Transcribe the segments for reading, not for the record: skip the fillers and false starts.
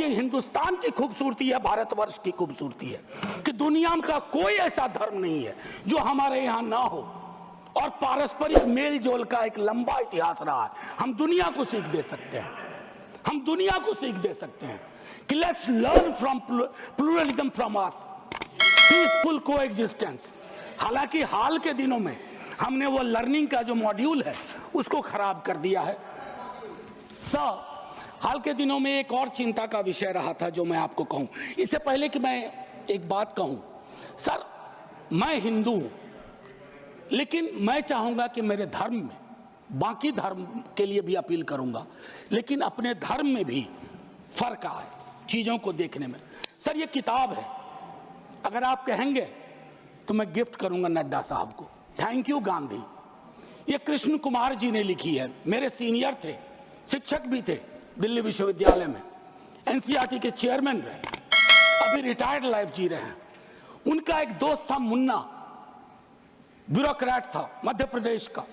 ये हिंदुस्तान की खूबसूरती है, भारतवर्ष की खूबसूरती है कि दुनिया का कोई ऐसा धर्म नहीं है जो हमारे यहाँ ना हो, और पारस्परिक मेल जोल का एक लंबा इतिहास रहा है। हम दुनिया को सीख दे सकते हैं, हम दुनिया को सीख दे सकते हैं कि let's learn from pluralism from us, peaceful coexistence. हालांकि हाल के दिनों में हमने वो लर्निंग का जो मॉड्यूल है उसको खराब कर दिया है। सर, हाल के दिनों में एक और चिंता का विषय रहा था जो मैं आपको कहूं। इससे पहले कि मैं एक बात कहूं, सर मैं हिंदू हूं, लेकिन मैं चाहूंगा कि मेरे धर्म में, बाकी धर्म के लिए भी अपील करूंगा, लेकिन अपने धर्म में भी फर्क आए चीजों को देखने में। सर ये किताब है, अगर आप कहेंगे तो मैं गिफ्ट करूंगा नड्डा साहब को। Thank you Gandhi. ये कृष्ण कुमार जी ने लिखी है, मेरे सीनियर थे, शिक्षक भी थे दिल्ली विश्वविद्यालय में, एनसीईआरटी के चेयरमैन रहे, अभी रिटायर्ड लाइफ जी रहे हैं। उनका एक दोस्त था मुन्ना, ब्यूरोक्रेट था मध्य प्रदेश का।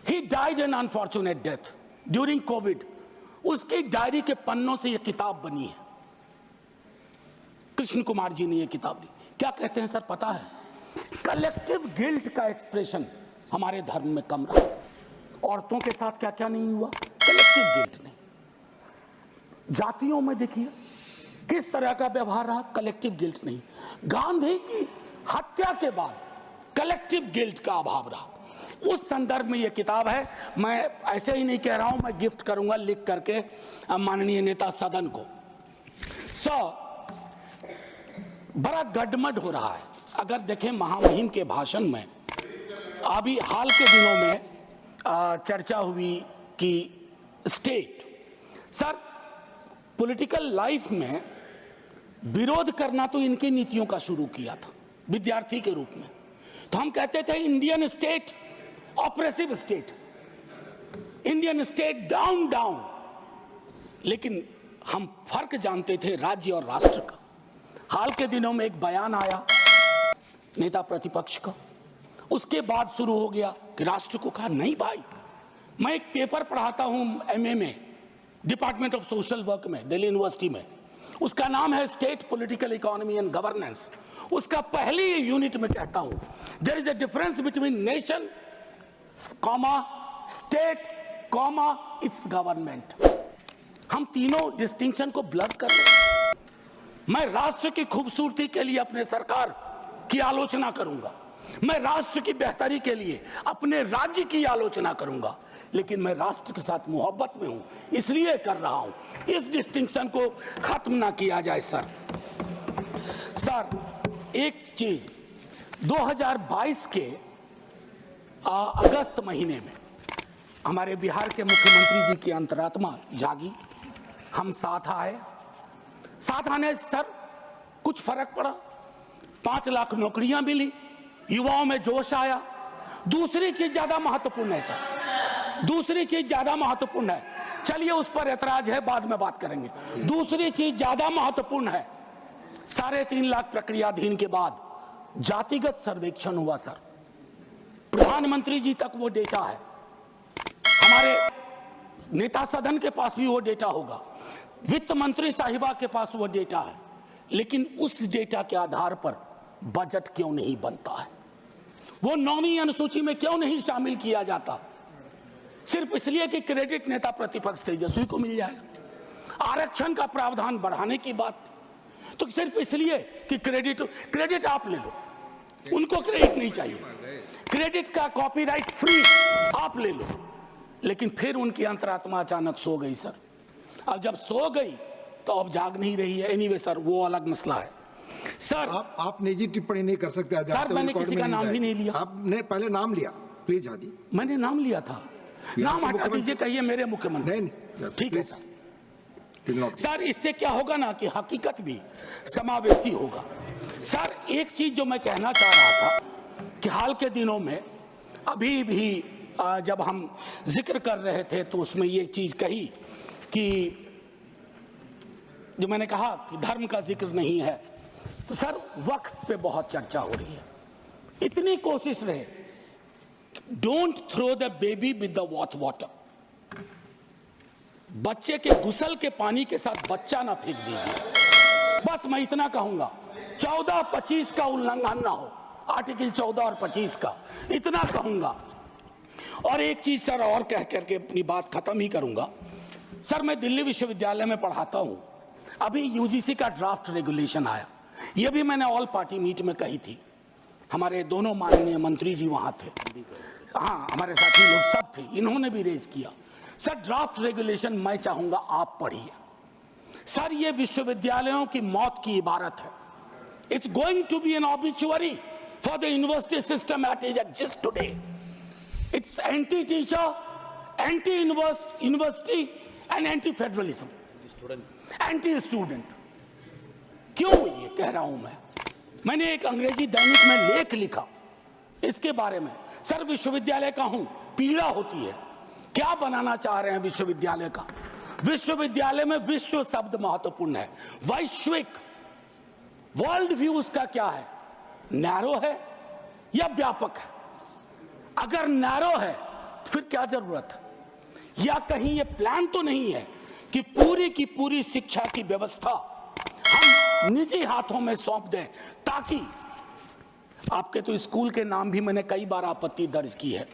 He died an unfortunate death during Covid. उसकी डायरी के पन्नों से यह किताब बनी है। कृष्ण कुमार जी ने यह किताब ली। क्या कहते हैं सर पता है? कलेक्टिव गिल्ट का एक्सप्रेशन हमारे धर्म में कम रहा। औरतों के साथ क्या क्या नहीं हुआ, कलेक्टिव गिल्ट नहीं। जातियों में देखिए किस तरह का व्यवहार रहा, कलेक्टिव गिल्ट नहीं। गांधी की हत्या के बाद कलेक्टिव गिल्ट का अभाव रहा। उस संदर्भ में यह किताब है। मैं ऐसे ही नहीं कह रहा हूं, मैं गिफ्ट करूंगा लिख करके माननीय नेता सदन को। बड़ा गडमड हो रहा है। अगर देखें महामहिम के भाषण में, अभी हाल के दिनों में चर्चा हुई कि स्टेट, सर पॉलिटिकल लाइफ में विरोध करना तो इनकी नीतियों का शुरू किया था विद्यार्थी के रूप में। तो हम कहते थे Indian state oppressive state, Indian state down down, लेकिन हम फर्क जानते थे राज्य और राष्ट्र का। हाल के दिनों में एक बयान आया नेता प्रतिपक्ष का, उसके बाद शुरू हो गया कि राष्ट्र को कहा नहीं भाई। मैं एक पेपर पढ़ाता हूं एमए में, डिपार्टमेंट ऑफ सोशल वर्क में, दिल्ली यूनिवर्सिटी में, उसका नाम है state political economy and governance. उसका पहली यूनिट में कहता हूं there is a difference between nation comma state comma its government. हम तीनों डिस्टिंक्शन को ब्लर कर रहे हैं। मैं राष्ट्र की खूबसूरती के लिए अपने सरकार की आलोचना करूंगा, मैं राष्ट्र की बेहतरी के लिए अपने राज्य की आलोचना करूंगा, लेकिन मैं राष्ट्र के साथ मोहब्बत में हूं, इसलिए कर रहा हूं। इस डिस्टिंक्शन को खत्म ना किया जाए सर। एक चीज 2022 के अगस्त महीने में हमारे बिहार के मुख्यमंत्री जी की अंतरात्मा जागी, हम साथ आए। साथ आने सर कुछ फर्क पड़ा, 5 लाख नौकरियां मिली, युवाओं में जोश आया। दूसरी चीज ज्यादा महत्वपूर्ण है सर, दूसरी चीज ज्यादा महत्वपूर्ण है, चलिए उस पर ऐतराज है, बाद में बात करेंगे। दूसरी चीज ज्यादा महत्वपूर्ण है, 3.5 लाख प्रक्रियाधीन के बाद जातिगत सर्वेक्षण हुआ सर। प्रधानमंत्री जी तक वो डेटा है, हमारे नेता सदन के पास भी वो डेटा होगा, वित्त मंत्री साहिबा के पास वो डेटा है, लेकिन उस डेटा के आधार पर बजट क्यों नहीं बनता है? वो 9वीं अनुसूची में क्यों नहीं शामिल किया जाता? सिर्फ इसलिए कि क्रेडिट नेता प्रतिपक्ष तेजस्वी को मिल जाएगा। आरक्षण का प्रावधान बढ़ाने की बात तो सिर्फ इसलिए कि क्रेडिट आप ले लो, उनको क्रेडिट नहीं चाहिए, क्रेडिट का कॉपीराइट फ्री आप ले लो। लेकिन फिर उनकी अंतरात्मा अचानक सो गई सर। अब जब सो गई तो अब जाग नहीं रही है। एनीवे सर वो अलग मसला है सर। आप निजी टिप्पणी नहीं कर सकते सर, मैंने किसी का नाम भी नहीं लिया। आपने पहले नाम लिया, प्लीज हादी। मैंने नाम लिया था, नाम हटा दीजिए, कहिए मेरे मुख्यमंत्री। नहीं, ठीक है सर। इससे क्या होगा ना कि हकीकत भी समावेशी होगा। सर एक चीज जो मैं कहना चाह रहा था कि हाल के दिनों में अभी भी जब हम जिक्र कर रहे थे तो उसमें ये चीज कही कि जो मैंने कहा कि धर्म का जिक्र नहीं है, तो सर वक्त पे बहुत चर्चा हो रही है। इतनी कोशिश रहे, don't throw the baby with the bath water. बच्चे के गुसल के पानी के साथ बच्चा ना फेंक दीजिए। बस मैं इतना कहूंगा, 14-25 का उल्लंघन ना हो, आर्टिकल 14 और 25 का, इतना कहूंगा। और एक चीज सर और कह करके अपनी बात खत्म ही करूंगा। सर मैं दिल्ली विश्वविद्यालय में पढ़ाता हूं, अभी यूजीसी का ड्राफ्ट रेगुलेशन आया, यह भी मैंने ऑल पार्टी मीट में कही थी, हमारे दोनों माननीय मंत्री जी वहां थे, हाँ हमारे साथी लोग सब थे, इन्होंने भी रेज किया। सर ड्राफ्ट रेगुलेशन मैं चाहूंगा आप पढ़िए। सर ये विश्वविद्यालयों की मौत की इबारत है। It's going to be an obituary for the university system at it exist today. It's anti teacher, anti university and anti federalism, anti student. क्यों ये कह रहा हूं मैंने एक अंग्रेजी दैनिक में लेख लिखा इसके बारे में। सर विश्वविद्यालय का हूं, पीड़ा होती है। क्या बनाना चाह रहे हैं विश्वविद्यालय का? विश्वविद्यालय में विश्व शब्द महत्वपूर्ण है, वैश्विक, वर्ल्ड व्यू उसका क्या है? नैरो है या व्यापक है? अगर नैरो है तो फिर क्या जरूरत है? या कहीं ये प्लान तो नहीं है कि पूरी की पूरी शिक्षा की व्यवस्था हम निजी हाथों में सौंप दें, ताकि आपके तो स्कूल के नाम भी मैंने कई बार आपत्ति दर्ज की है,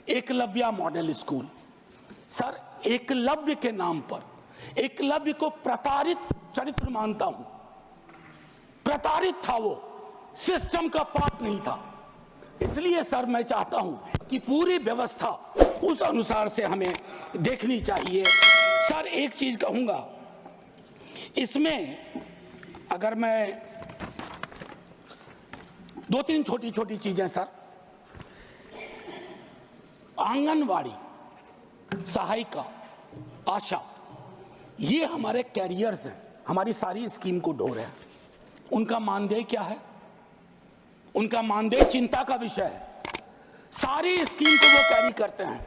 Eklavya model school. Sir Eklavya के नाम पर, एकलव्य को प्रताड़ित चरित्र मानता हूं, प्रताड़ित था वो, सिस्टम का पार्ट नहीं था। इसलिए सर मैं चाहता हूं कि पूरी व्यवस्था उस अनुसार से हमें देखनी चाहिए। सर एक चीज कहूंगा इसमें, अगर मैं 2-3 छोटी छोटी चीजें सर, आंगनवाड़ी, सहायिका, आशा, ये हमारे कैरियर्स हैं, हमारी सारी स्कीम को ढो रहे हैं। उनका मानदेय क्या है? उनका मानदेय चिंता का विषय है। सारी स्कीम को वो कैरी करते हैं,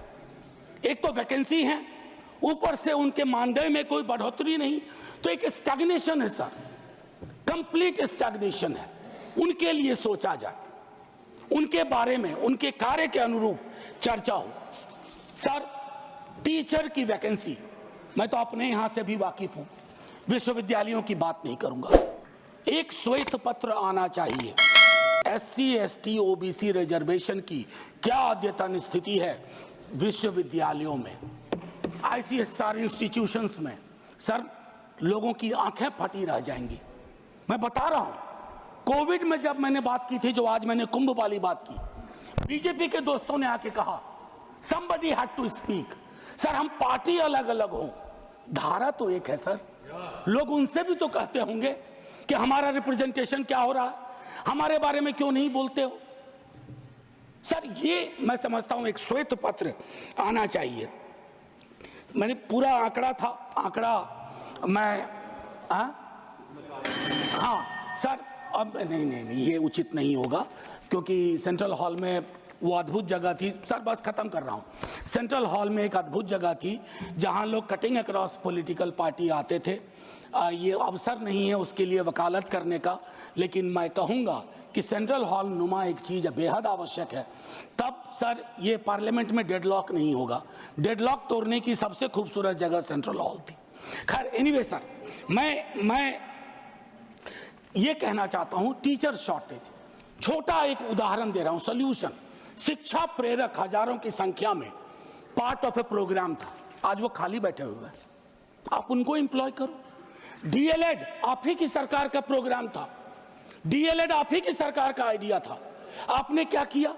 एक तो वैकेंसी है, ऊपर से उनके मानदेय में कोई बढ़ोतरी नहीं, तो एक स्टैग्नेशन है सर, कंप्लीट स्टैग्नेशन है। उनके लिए सोचा जाए, उनके बारे में, उनके कार्य के अनुरूप चर्चा हो। सर टीचर की वैकेंसी, मैं तो अपने यहां से भी वाकिफ हूं, विश्वविद्यालयों की बात नहीं करूंगा। एक श्वेत पत्र आना चाहिए, SC ST OBC रिजर्वेशन की क्या अद्यतन स्थिति है विश्वविद्यालयों में, ICSR इंस्टीट्यूशंस में। सर लोगों की आंखें फटी रह जाएंगी। मैं बता रहा हूं, कोविड में जब मैंने बात की थी, जो आज मैंने कुंभ वाली बात की, बीजेपी के दोस्तों ने आके कहा somebody had to speak। Sir हम पार्टी अलग अलग हो, धारा तो एक है सर। लोग उनसे भी तो कहते होंगे कि हमारा रिप्रेजेंटेशन क्या हो रहा है, हमारे बारे में क्यों नहीं बोलते हो? सर ये मैं समझता हूं एक श्वेत पत्र आना चाहिए। मैंने पूरा आंकड़ा था, आंकड़ा मैं हाँ सर, अब नहीं ये उचित नहीं होगा, क्योंकि सेंट्रल हॉल में वो अद्भुत जगह थी। सर बस खत्म कर रहा हूं। सेंट्रल हॉल में एक अद्भुत जगह थी जहां लोग कटिंग अक्रॉस पॉलिटिकल पार्टी आते थे। ये अवसर नहीं है उसके लिए वकालत करने का, लेकिन मैं कहूंगा कि सेंट्रल हॉल नुमा एक चीज बेहद आवश्यक है। तब सर ये पार्लियामेंट में डेडलॉक नहीं होगा। डेडलॉक तोड़ने की सबसे खूबसूरत जगह सेंट्रल हॉल थी। खैर एनीवे सर, मैं ये कहना चाहता हूं, टीचर शॉर्टेज, छोटा एक उदाहरण दे रहा हूं, सोल्यूशन। शिक्षा प्रेरक हजारों की संख्या में पार्ट ऑफ ए प्रोग्राम था, आज वो खाली बैठे हुए हैं, आप उनको एम्प्लॉय करो। डीएलएड आप ही की सरकार का प्रोग्राम था, डीएलएड आप ही की सरकार का आइडिया था। आपने क्या किया?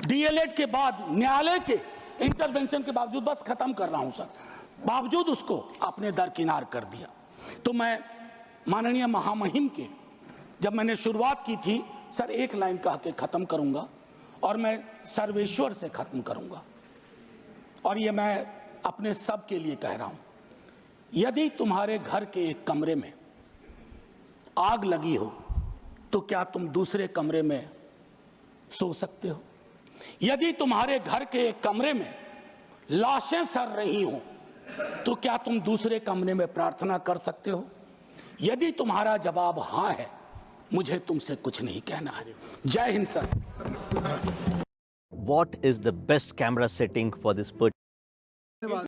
डीएलएड के बाद न्यायालय के इंटरवेंशन के बावजूद, बस खत्म कर रहा हूं सर, बावजूद उसको आपने दरकिनार कर दिया। तो मैं माननीय महामहिम के, जब मैंने शुरुआत की थी सर, एक लाइन कह के खत्म करूंगा और मैं सर्वेश्वर से खत्म करूंगा, और ये मैं अपने सब के लिए कह रहा हूं। यदि तुम्हारे घर के एक कमरे में आग लगी हो तो क्या तुम दूसरे कमरे में सो सकते हो? यदि तुम्हारे घर के एक कमरे में लाशें सड़ रही हो तो क्या तुम दूसरे कमरे में प्रार्थना कर सकते हो? यदि तुम्हारा जवाब हां है, मुझे तुमसे कुछ नहीं कहना है। जय Hind sir. What is the best camera setting for this particular